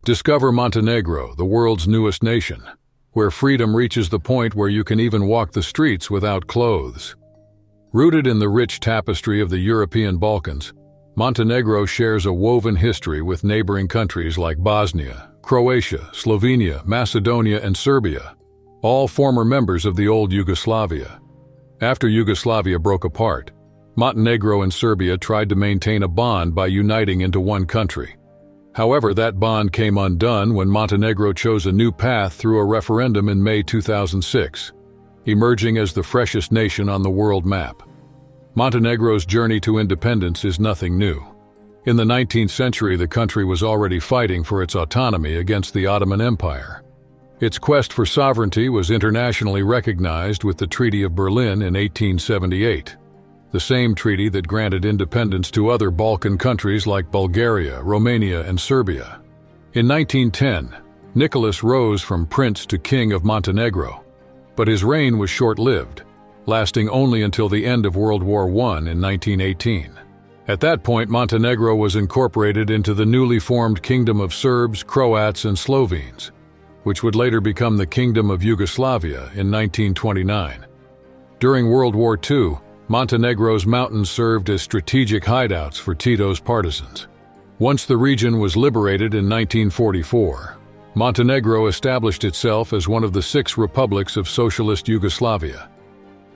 Discover Montenegro, the world's newest nation, where freedom reaches the point where you can even walk the streets without clothes. Rooted in the rich tapestry of the European Balkans, Montenegro shares a woven history with neighboring countries like Bosnia, Croatia, Slovenia, Macedonia, and Serbia, all former members of the old Yugoslavia. After Yugoslavia broke apart, Montenegro and Serbia tried to maintain a bond by uniting into one country. However, that bond came undone when Montenegro chose a new path through a referendum in May 2006, emerging as the freshest nation on the world map. Montenegro's journey to independence is nothing new. In the 19th century, the country was already fighting for its autonomy against the Ottoman Empire. Its quest for sovereignty was internationally recognized with the Treaty of Berlin in 1878, the same treaty that granted independence to other Balkan countries like Bulgaria, Romania, and Serbia. In 1910, Nicholas rose from prince to king of Montenegro, but his reign was short-lived, lasting only until the end of World War I in 1918. At that point, Montenegro was incorporated into the newly formed Kingdom of Serbs, Croats, and Slovenes, which would later become the Kingdom of Yugoslavia in 1929. During World War II, Montenegro's mountains served as strategic hideouts for Tito's partisans. Once the region was liberated in 1944, Montenegro established itself as one of the 6 republics of socialist Yugoslavia.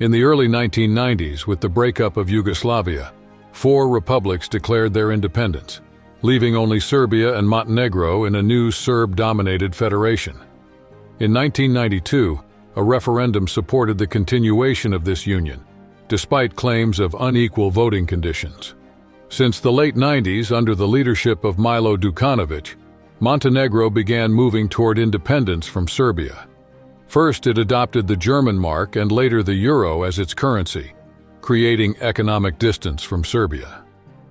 In the early 1990s, with the breakup of Yugoslavia, 4 republics declared their independence, leaving only Serbia and Montenegro in a new Serb-dominated federation. In 1992, a referendum supported the continuation of this union, despite claims of unequal voting conditions. Since the late 90s, under the leadership of Milo Đukanović, Montenegro began moving toward independence from Serbia. First, it adopted the German mark and later the euro as its currency, creating economic distance from Serbia.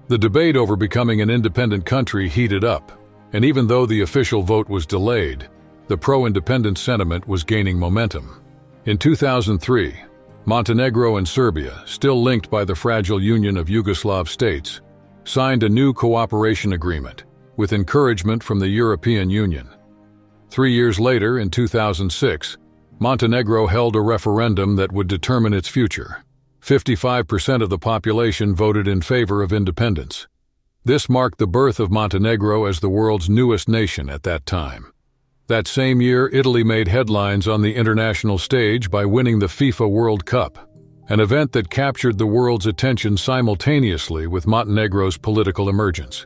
The debate over becoming an independent country heated up, and even though the official vote was delayed, the pro-independence sentiment was gaining momentum. In 2003, Montenegro and Serbia, still linked by the fragile union of Yugoslav states, signed a new cooperation agreement, with encouragement from the European Union. 3 years later, in 2006, Montenegro held a referendum that would determine its future. 55% of the population voted in favor of independence. This marked the birth of Montenegro as the world's newest nation at that time. That same year, Italy made headlines on the international stage by winning the FIFA World Cup, an event that captured the world's attention simultaneously with Montenegro's political emergence.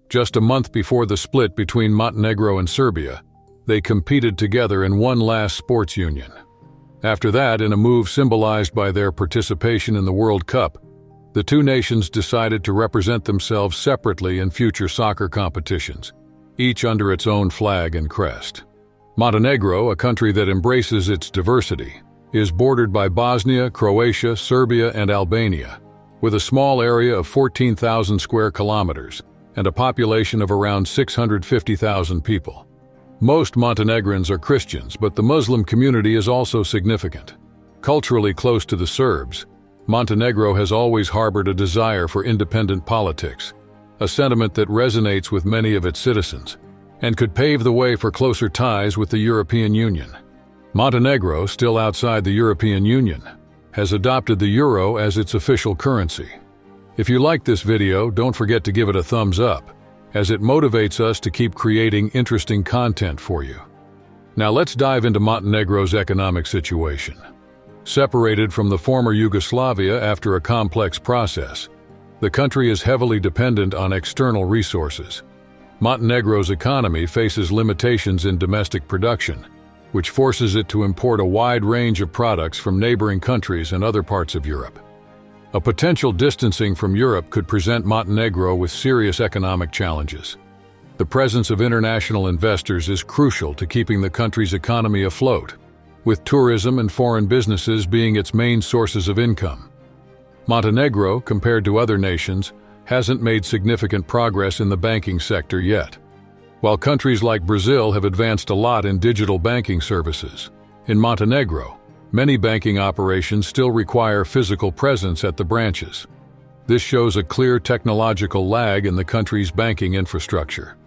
Just a month before the split between Montenegro and Serbia, they competed together in one last sports union. After that, in a move symbolized by their participation in the World Cup, the 2 nations decided to represent themselves separately in future soccer competitions, each under its own flag and crest. Montenegro, a country that embraces its diversity, is bordered by Bosnia, Croatia, Serbia, and Albania, with a small area of 14,000 square kilometers and a population of around 650,000 people. Most Montenegrins are Christians, but the Muslim community is also significant. Culturally close to the Serbs, Montenegro has always harbored a desire for independent politics, a sentiment that resonates with many of its citizens, and could pave the way for closer ties with the European Union. Montenegro, still outside the European Union, has adopted the euro as its official currency. If you like this video, don't forget to give it a thumbs up, as it motivates us to keep creating interesting content for you. Now let's dive into Montenegro's economic situation. Separated from the former Yugoslavia after a complex process, the country is heavily dependent on external resources. Montenegro's economy faces limitations in domestic production, which forces it to import a wide range of products from neighboring countries and other parts of Europe. A potential distancing from Europe could present Montenegro with serious economic challenges. The presence of international investors is crucial to keeping the country's economy afloat, with tourism and foreign businesses being its main sources of income. Montenegro, compared to other nations, hasn't made significant progress in the banking sector yet. While countries like Brazil have advanced a lot in digital banking services, in Montenegro, many banking operations still require physical presence at the branches. This shows a clear technological lag in the country's banking infrastructure.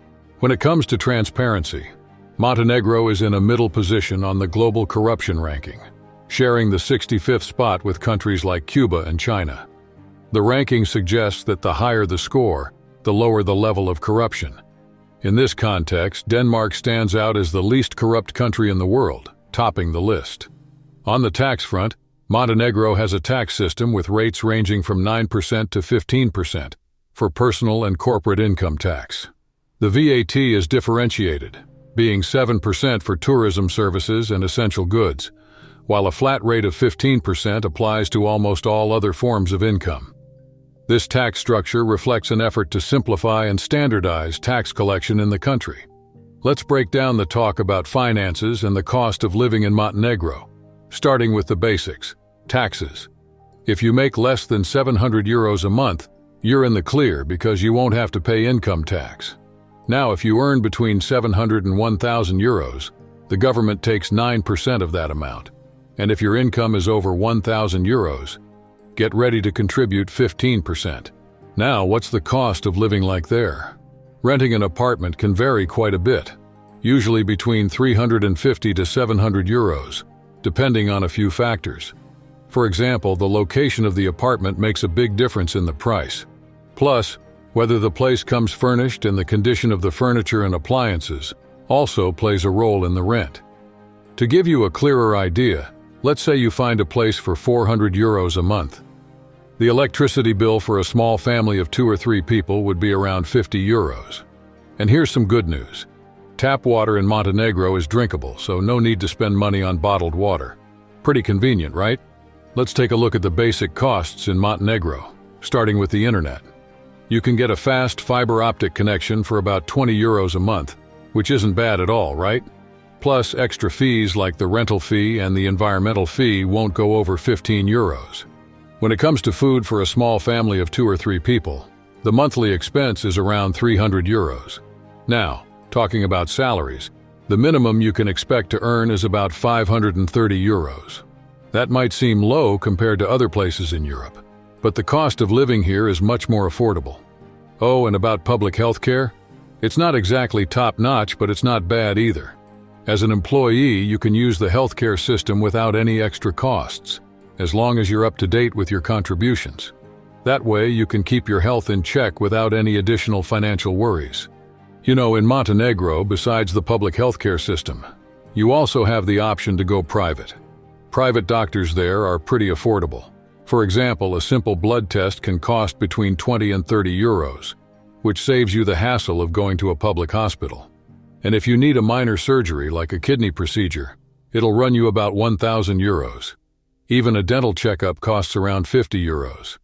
When it comes to transparency, Montenegro is in a middle position on the global corruption ranking, sharing the 65th spot with countries like Cuba and China. The ranking suggests that the higher the score, the lower the level of corruption. In this context, Denmark stands out as the least corrupt country in the world, topping the list. On the tax front, Montenegro has a tax system with rates ranging from 9% to 15% for personal and corporate income tax. The VAT is differentiated, being 7% for tourism services and essential goods, while a flat rate of 15% applies to almost all other forms of income. This tax structure reflects an effort to simplify and standardize tax collection in the country. Let's break down the talk about finances and the cost of living in Montenegro, starting with the basics, taxes. If you make less than 700 euros a month, you're in the clear because you won't have to pay income tax. Now, if you earn between 700 and 1,000 euros, the government takes 9% of that amount. And if your income is over 1,000 euros, get ready to contribute 15%. Now, what's the cost of living like there? Renting an apartment can vary quite a bit, usually between 350 to 700 euros, depending on a few factors. For example, the location of the apartment makes a big difference in the price. Plus, whether the place comes furnished and the condition of the furniture and appliances also plays a role in the rent. To give you a clearer idea, let's say you find a place for 400 euros a month. The electricity bill for a small family of 2 or 3 people would be around 50 euros. And here's some good news. Tap water in Montenegro is drinkable, so no need to spend money on bottled water. Pretty convenient, right? Let's take a look at the basic costs in Montenegro, starting with the internet. You can get a fast fiber optic connection for about 20 euros a month, which isn't bad at all, right? Plus, extra fees like the rental fee and the environmental fee won't go over 15 euros. When it comes to food for a small family of 2 or 3 people, the monthly expense is around 300 euros. Now, talking about salaries, the minimum you can expect to earn is about 530 euros. That might seem low compared to other places in Europe, but the cost of living here is much more affordable. Oh, and about public health care? It's not exactly top-notch, but it's not bad either. As an employee, you can use the healthcare system without any extra costs, as long as you're up to date with your contributions. That way, you can keep your health in check without any additional financial worries. You know, in Montenegro, besides the public healthcare system, you also have the option to go private. Private doctors there are pretty affordable. For example, a simple blood test can cost between 20 and 30 euros, which saves you the hassle of going to a public hospital. And if you need a minor surgery like a kidney procedure, it'll run you about 1,000 euros. Even a dental checkup costs around 50 euros.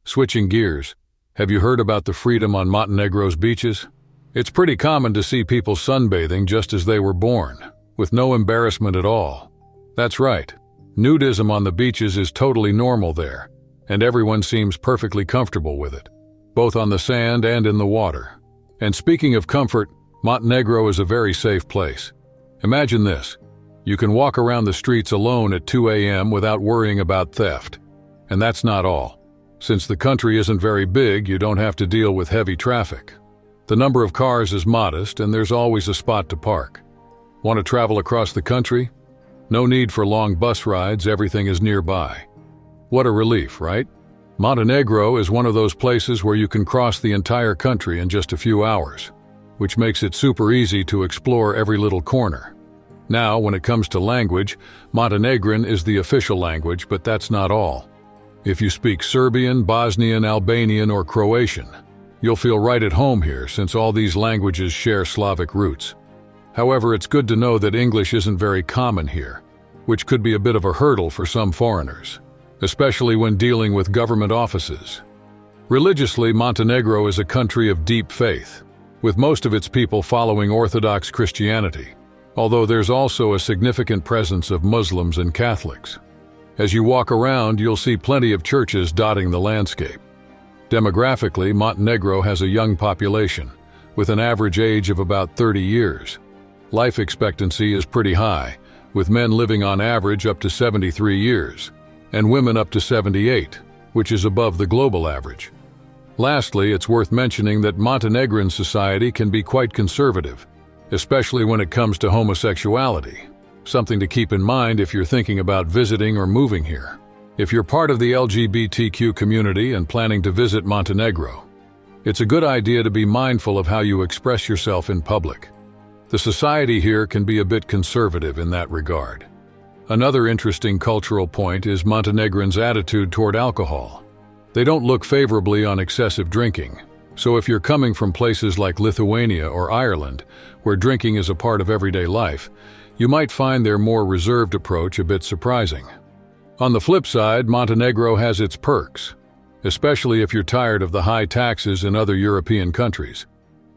Switching gears, have you heard about the freedom on Montenegro's beaches? It's pretty common to see people sunbathing just as they were born, with no embarrassment at all. That's right, nudism on the beaches is totally normal there, and everyone seems perfectly comfortable with it, both on the sand and in the water. And speaking of comfort, Montenegro is a very safe place. Imagine this. You can walk around the streets alone at 2 a.m. without worrying about theft. And that's not all. Since the country isn't very big, you don't have to deal with heavy traffic. The number of cars is modest and there's always a spot to park. Want to travel across the country? No need for long bus rides, everything is nearby. What a relief, right? Montenegro is one of those places where you can cross the entire country in just a few hours, which makes it super easy to explore every little corner. Now, when it comes to language, Montenegrin is the official language, but that's not all. If you speak Serbian, Bosnian, Albanian, or Croatian, you'll feel right at home here since all these languages share Slavic roots. However, it's good to know that English isn't very common here, which could be a bit of a hurdle for some foreigners, especially when dealing with government offices. Religiously, Montenegro is a country of deep faith, with most of its people following Orthodox Christianity, although there's also a significant presence of Muslims and Catholics. As you walk around, you'll see plenty of churches dotting the landscape. Demographically, Montenegro has a young population, with an average age of about 30 years. Life expectancy is pretty high, with men living on average up to 73 years, and women up to 78, which is above the global average. Lastly, it's worth mentioning that Montenegrin society can be quite conservative, especially when it comes to homosexuality. Something to keep in mind if you're thinking about visiting or moving here. If you're part of the LGBTQ community and planning to visit Montenegro, it's a good idea to be mindful of how you express yourself in public. The society here can be a bit conservative in that regard. Another interesting cultural point is Montenegrins' attitude toward alcohol. They don't look favorably on excessive drinking, so if you're coming from places like Lithuania or Ireland, where drinking is a part of everyday life, you might find their more reserved approach a bit surprising. On the flip side, Montenegro has its perks, especially if you're tired of the high taxes in other European countries.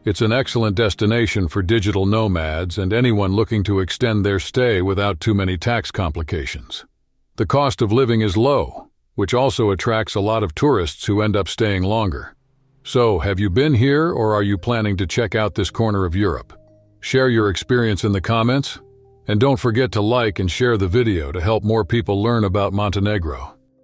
It's an excellent destination for digital nomads and anyone looking to extend their stay without too many tax complications. The cost of living is low, which also attracts a lot of tourists who end up staying longer. So, have you been here or are you planning to check out this corner of Europe? Share your experience in the comments, and don't forget to like and share the video to help more people learn about Montenegro.